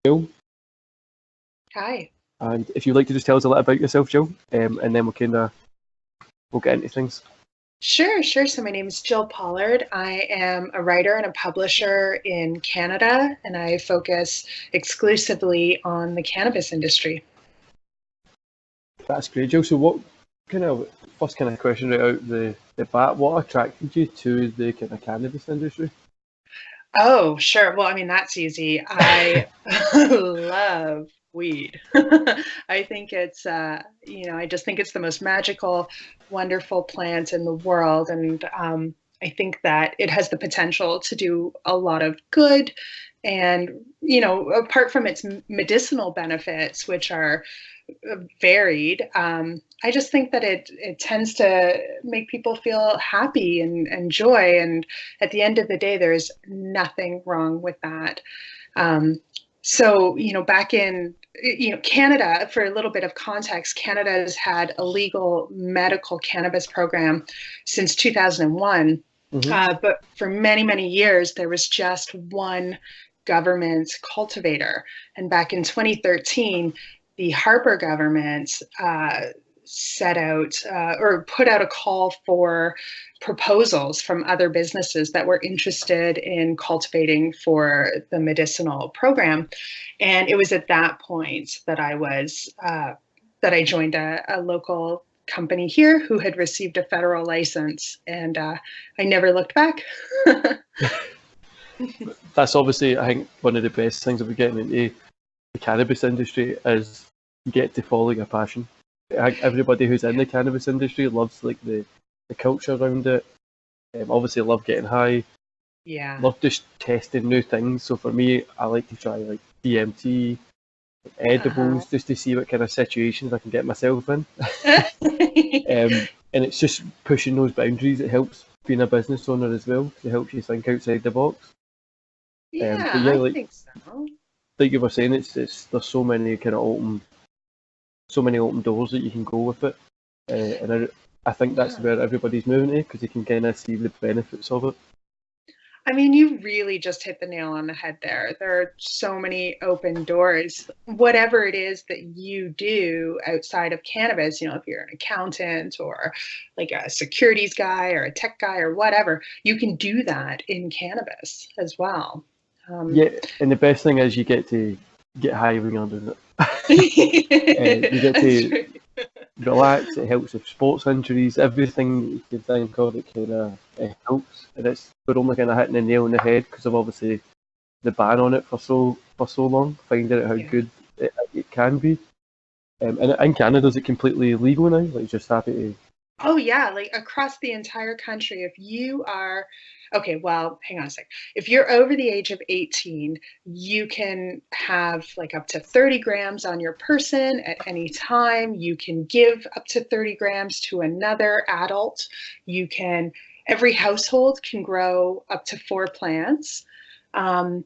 Gill. Hi. And if you'd like to just tell us a little about yourself, Jill, and then we'll get into things. Sure. So my name is Jill Pollard. I am a writer and a publisher in Canada, and I focus exclusively on the cannabis industry. That's great, Jill. So what first question right out the bat, what attracted you to the kind of cannabis industry? Oh, sure. Well, I mean, that's easy. I love weed. I think it's, I just think it's the most magical, wonderful plant in the world. And I think that it has the potential to do a lot of good. And, apart from its medicinal benefits, which are varied, I just think that it tends to make people feel happy and joy. And at the end of the day, there's nothing wrong with that. So, back in, Canada, for a little bit of context, Canada has had a legal medical cannabis program since 2001. But for many, many years, there was just one government cultivator. And back in 2013, the Harper government set out or put out a call for proposals from other businesses that were interested in cultivating for the medicinal program. And it was at that point that I joined a local company here who had received a federal license, and I never looked back. That's obviously, I think, one of the best things about getting into the cannabis industry is you get to follow your passion. I think everybody who's in the cannabis industry loves like the culture around it. Obviously, love getting high. Yeah. Love just testing new things. So for me, I like to try like DMT, edibles, just to see what kind of situations I can get myself in. And it's just pushing those boundaries. It helps being a business owner as well. It helps you think outside the box. Yeah, I think so. Like you were saying, there's so many kind of open doors that you can go with it, and I think that's where everybody's moving to, because you can kind of see the benefits of it. I mean, you really just hit the nail on the head there. There are so many open doors. Whatever it is that you do outside of cannabis, if you're an accountant or like a securities guy or a tech guy or whatever, you can do that in cannabis as well. Yeah, and the best thing is you get to get high when you're doing it. You get to relax. It helps with sports injuries, everything that you can think of. It kind of helps, and we're only kind of hitting the nail on the head because of obviously the ban on it for so long, finding out how good it can be. And in Canada, is it completely legal now? Like, just happy to. Oh yeah, like across the entire country, if you are, okay, well, hang on a sec. If you're over the age of 18, you can have like up to 30 grams on your person at any time. You can give up to 30 grams to another adult. Every household can grow up to 4 plants. Now,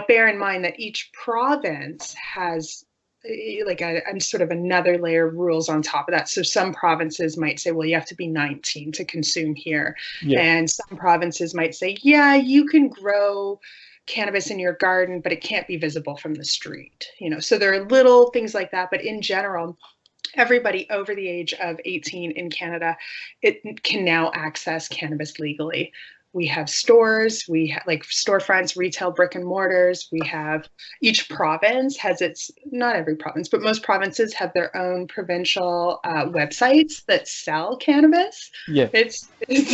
bear in mind that each province has like I'm sort of another layer of rules on top of that. So some provinces might say, well, you have to be 19 to consume here. Yeah. And some provinces might say, yeah, you can grow cannabis in your garden, but it can't be visible from the street. So there are little things like that. But in general, everybody over the age of 18 in Canada, it can now access cannabis legally. We have stores, we have like storefronts, retail brick and mortars. We have, each province has not every province, but most provinces have their own provincial websites that sell cannabis. Yeah. It's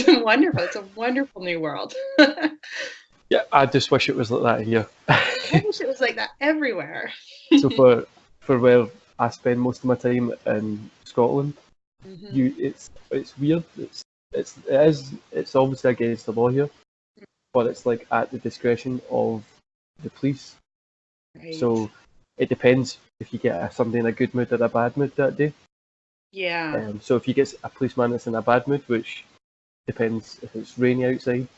wonderful. It's a wonderful new world. Yeah, I just wish it was like that here. I wish it was like that everywhere. So for where I spend most of my time in Scotland, it's weird. It's obviously against the law here, but it's like at the discretion of the police. Right. So it depends if you get somebody in a good mood or a bad mood that day. Yeah. So if you get a policeman that's in a bad mood, which depends if it's rainy outside,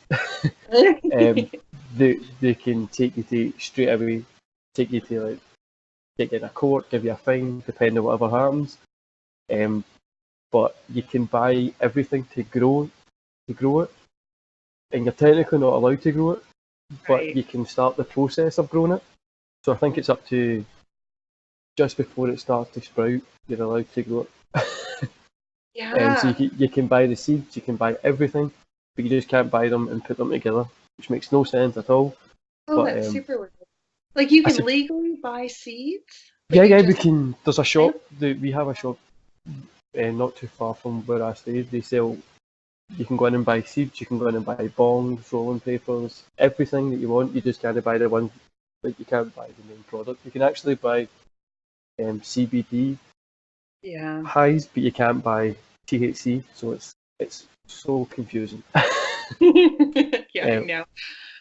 they can take you to straight away, take you to like get you in a court, give you a fine, depending on whatever happens. But you can buy everything to grow it, and you're technically not allowed to grow it, but you can start the process of growing it. So I think it's up to just before it starts to sprout, you're allowed to grow it. So Yeah. you can buy the seeds, you can buy everything, but you just can't buy them and put them together, which makes no sense at all. Oh, But that's super weird. Like you I can said, legally buy seeds, but yeah, you yeah, we just can. There's a shop. plant. We have a shop not too far from where I stay. They sell. You can go in and buy seeds. You can go in and buy bongs, rolling papers, everything that you want. You just can't buy the one. Like you can't buy the main product. You can actually buy CBD Yeah. highs, but you can't buy THC. So it's so confusing. Yeah, I um, know.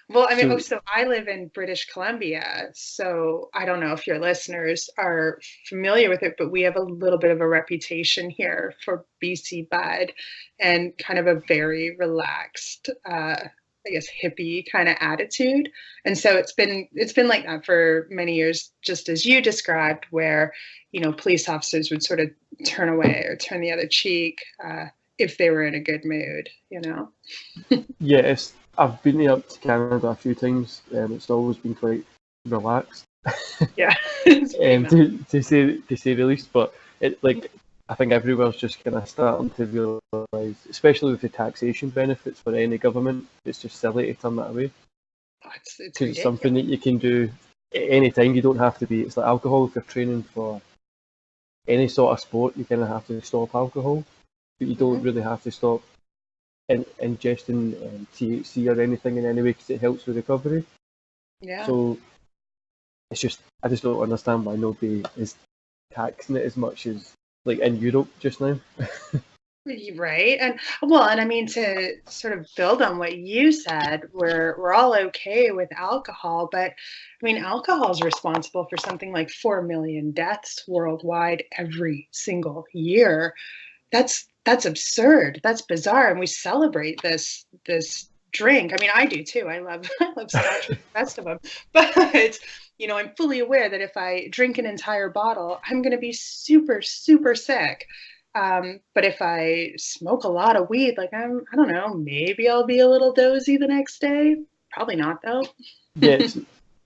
Well, I mean, oh, so so I live in British Columbia, so I don't know if your listeners are familiar with it, but we have a little bit of a reputation here for BC Bud and kind of a very relaxed, I guess, hippie kind of attitude. And so it's been like that for many years, just as you described, where police officers would sort of turn away or turn the other cheek if they were in a good mood, you know. yeah, I've been up to Canada a few times. It's always been quite relaxed. Yeah, it's pretty mellow. To say the least. But it like I think everywhere's just kind of starting to realise, especially with the taxation benefits for any government, it's just silly to turn that away Oh, it's because it's something that ridiculous. you can do at any time. You don't have to be. It's like alcohol. If you're training for any sort of sport, you kind of have to stop alcohol, but you don't Mhm. really have to stop ingesting THC or anything in any way because it helps with recovery. Yeah. So it's just I just don't understand why nobody is taxing it as much as like in Europe just now. Right. And I mean to sort of build on what you said, we're all okay with alcohol, but I mean alcohol is responsible for something like 4 million deaths worldwide every single year. That's absurd. That's bizarre. And we celebrate this drink. I mean, I do too. I love I love scotch with the best of them. But I'm fully aware that if I drink an entire bottle, I'm going to be super, super sick. But if I smoke a lot of weed, like I don't know, maybe I'll be a little dozy the next day. Probably not though. Yeah,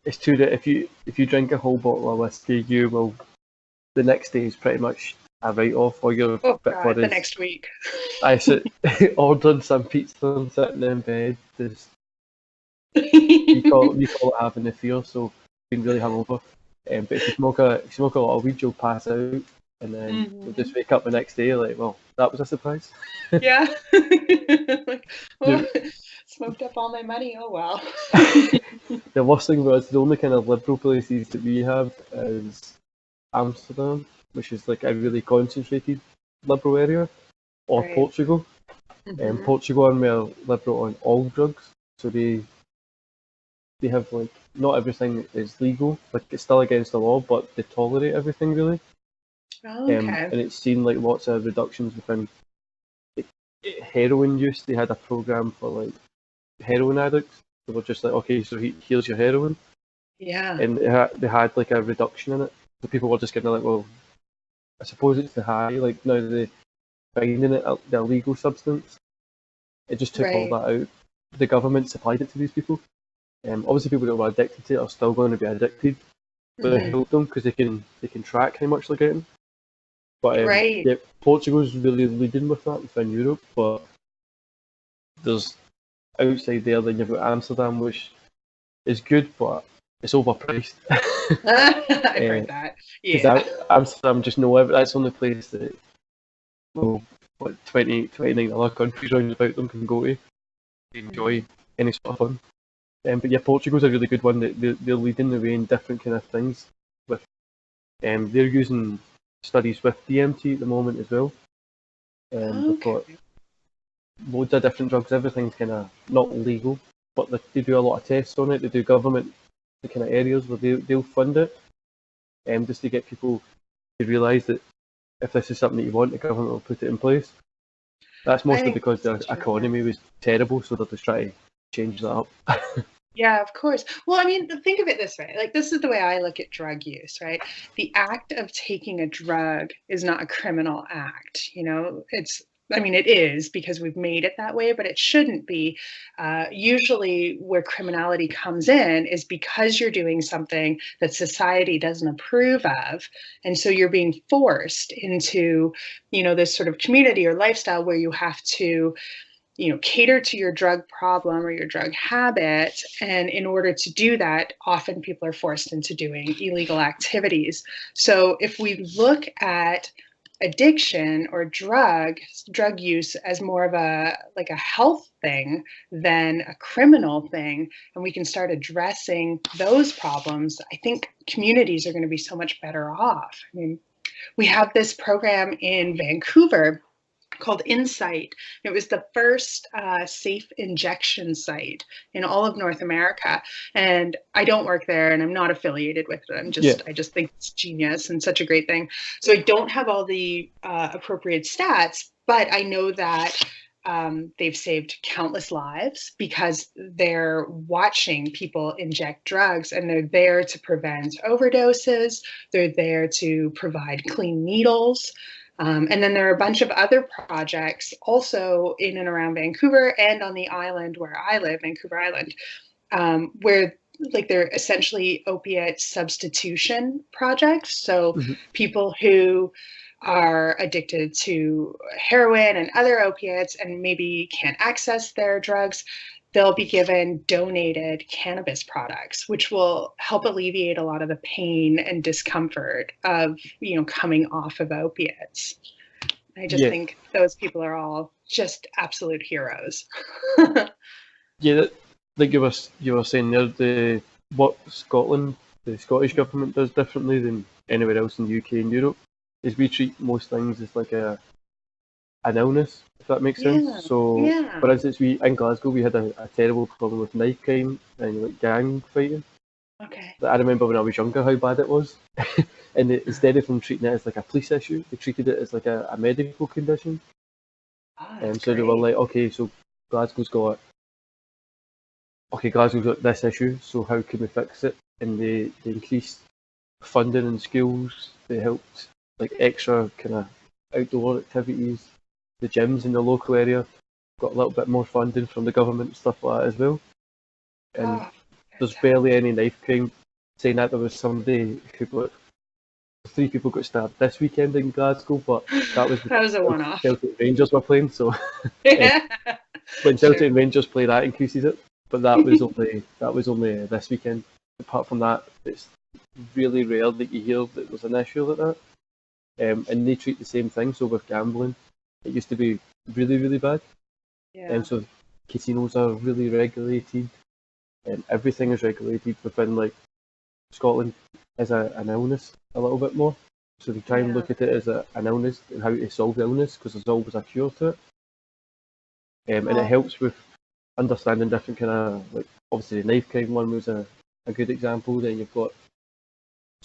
it's true that if you drink a whole bottle of whiskey, you will the next day is pretty much a write off. All you're Oh fit for God, the is next week. I sit ordering some pizza and sitting in bed. Just we call it having the fear, so being really hungover. But if you smoke a lot of weed, you'll pass out, and then you'll Hmm. just wake up the next day like, well, that was a surprise. Yeah. Like, oh, The, smoked up all my money. Oh well. the worst thing was the only kind of liberal places that we have is Amsterdam, which is like a really concentrated liberal area, or Right. Portugal. Hmm. Portugal are more liberal on all drugs, so they have like not everything is legal, like it's still against the law, but they tolerate everything really. Okay. And it's seen like lots of reductions within heroin use. They had a program for like heroin addicts. They were just like, okay, so here's your heroin, Yeah. and they had like a reduction in it. So people were just kind of like, well, I suppose it's the high. Like now they're finding it the illegal substance. It just took all Right. that out. The government supplied it to these people. Obviously, people that were addicted to it are still going to be addicted, but they Hmm. help them because they can track how much they're getting. But Right. yeah, Portugal's really leading with that within Europe. But there's outside there, then you've got Amsterdam, which is good, but it's overpriced. I've heard that. Because Yeah. Amsterdam just know that's the only place that well, what 29 other countries around about them can go to Mhm. enjoy any sort of fun. But yeah, Portugal's a really good one. They're leading the way in different kind of things. With they're using studies with DMT at the moment as well. They've got Okay. loads of different drugs. Everything's kind of not legal, but they do a lot of tests on it. They do government the kind of areas where they'll fund it, just to get people to realise that if this is something that you want, the government will put it in place. That's I mostly think because that's the true. economy was terrible, so they're just trying to change that up. Yeah, of course. Well, I mean, think of it this way. Like, this is the way I look at drug use, right? The act of taking a drug is not a criminal act. It's I mean, it is because we've made it that way, but it shouldn't be. Usually, where criminality comes in is because you're doing something that society doesn't approve of. And so you're being forced into, this sort of community or lifestyle where you have to, cater to your drug problem or your drug habit. And in order to do that, often people are forced into doing illegal activities. So if we look at addiction or drug use as more of a health thing than a criminal thing, and we can start addressing those problems, I think communities are going to be so much better off. I mean, we have this program in Vancouver called Insight. It was the first safe injection site in all of North America. And I don't work there and I'm not affiliated with it. I just think it's genius and such a great thing. So I don't have all the appropriate stats, but I know that they've saved countless lives because they're watching people inject drugs, and they're there to prevent overdoses. They're there to provide clean needles. And then there are a bunch of other projects also in and around Vancouver and on the island where I live, Vancouver Island, where they're essentially opiate substitution projects. So people who are addicted to heroin and other opiates and maybe can't access their drugs, they'll be given donated cannabis products, which will help alleviate a lot of the pain and discomfort of, coming off of opiates. I just think those people are all just absolute heroes. Like you were saying there, what Scotland, the Scottish government does differently than anywhere else in the UK and Europe is we treat most things as like an illness, if that makes sense. So, for instance, in Glasgow we had a terrible problem with knife crime and like gang fighting. Okay. I remember when I was younger how bad it was, and instead of them treating it as like a police issue, they treated it as like a medical condition. And so they were like, okay, so Glasgow's got this issue, so how can we fix it? And they increased funding in schools. They helped like extra kind of outdoor activities. The gyms in the local area got a little bit more funding from the government and stuff like that as well. And there's barely any knife crime. Saying that there was somebody who 3 people got stabbed this weekend in Glasgow, but that was a one-off. Celtic Rangers were playing, so when Celtic and Rangers play, that increases it. But that was only this weekend. Apart from that, it's really rare that you hear that there's an issue like that. And they treat the same thing. So with gambling, it used to be really, really bad. And so casinos are really regulated, and everything is regulated within like Scotland as an illness a little bit more. So they try and look at it as an illness and how to solve the illness, because there's always a cure to it. And it helps with understanding different kind of, like, obviously the knife crime one was a good example. Then you've got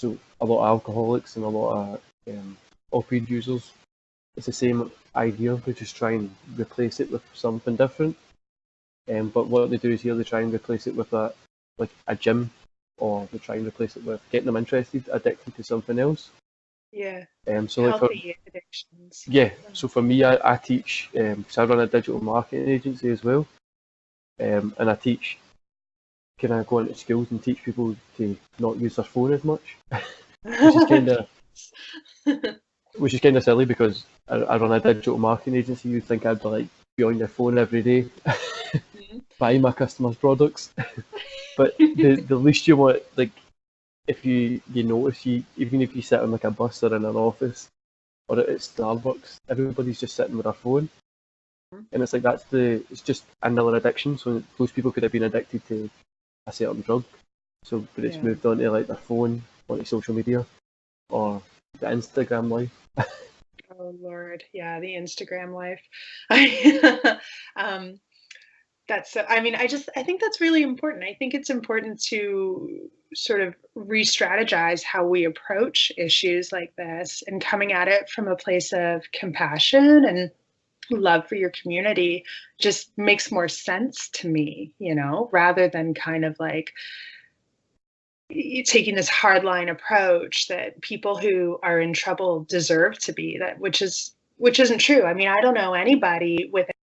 a lot of alcoholics and a lot of opioid users. It's the same idea. They just try and replace it with something different. But what they do is here they try and replace it with a gym, or they try and replace it with getting them addicted to something else. So healthy addictions. So for me, I teach, because I run a digital marketing agency as well, and I teach, can I go into schools and teach people to not use their phone as much, which is kind of silly because I run a digital marketing agency. You'd think I'd be on your phone every day, buying my customers' products. But the least you want, if you notice, even if you sit on a bus or in an office or at Starbucks, everybody's just sitting with their phone, and it's it's just another addiction. So those people could have been addicted to a certain drug, but it's moved on to their phone, onto social media, or the Instagram life. Oh Lord, yeah, the Instagram life. I think that's really important. I think it's important to sort of re-strategize how we approach issues like this, and coming at it from a place of compassion and love for your community just makes more sense to me, rather than kind of taking this hardline approach that people who are in trouble deserve to be, which is which isn't true. I mean, I don't know anybody with